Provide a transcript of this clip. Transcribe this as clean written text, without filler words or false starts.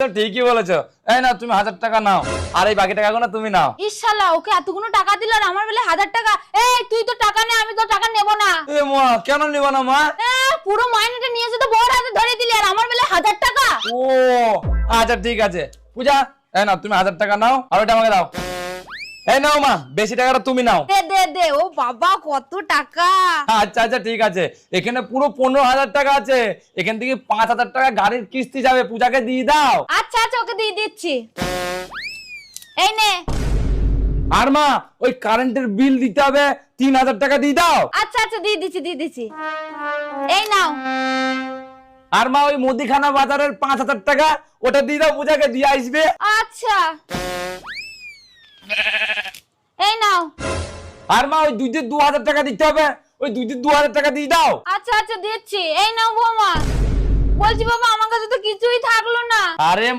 ঠিকই বলেছো। এই নাও তুমি 1000 টাকা নাও, আর এই বাকি টাকাগুলো তুমি নাও। ইশালা ওকে এতগুলো টাকা দিল আর আমার বেলা 1000 টাকা। এই তুই তো টাকা নে, আমি তো টাকা নেব না। এ মা, কেন নিব না মা? পুরো মাইনেটা নিয়ে যেতে বড় হাতে ধরে দিলি আর আমার বেলা 1000 টাকা। ও আচ্ছা ঠিক আছে পূজা, এই নাও তুমি 1000 টাকা নাও, আর ওটা আমাকে দাও। এই নাও মা, বেশি টাকাটা তুমি নাও। দে দে দে। ও বাবা কত টাকা। আচ্ছা আচ্ছা ঠিক আছে, এখানে পুরো 15,000 টাকা আছে, এখান থেকে 5,000 টাকা গাড়ির কিস্তি যাবে, পূজাকে দিয়ে দাও। আচ্ছা আচ্ছা ওকে দিয়ে দিচ্ছি। এই নে। আর মা, ওই কারেন্টের বিল দিতে হবে, 3,000 টাকা দিয়ে দাও। আচ্ছা আচ্ছা দিয়ে দিচ্ছি। এই নাও। আর মা, ওই মুদিখানা বাজারের 5,000 টাকা, ওটা দিয়ে দাও, পূজাকে দিয়ে আসবে। আচ্ছা এই নাও। আর মা, ওই দুধের 2,000 টাকা দিতে হবে, ওই দুধের 2,000 টাকা দিয়ে দাও। আচ্ছা আচ্ছা দিচ্ছি। এই নাও বৌমা। বলছি বাবা আমার কাছে তো কিছুই থাকলো না। আরে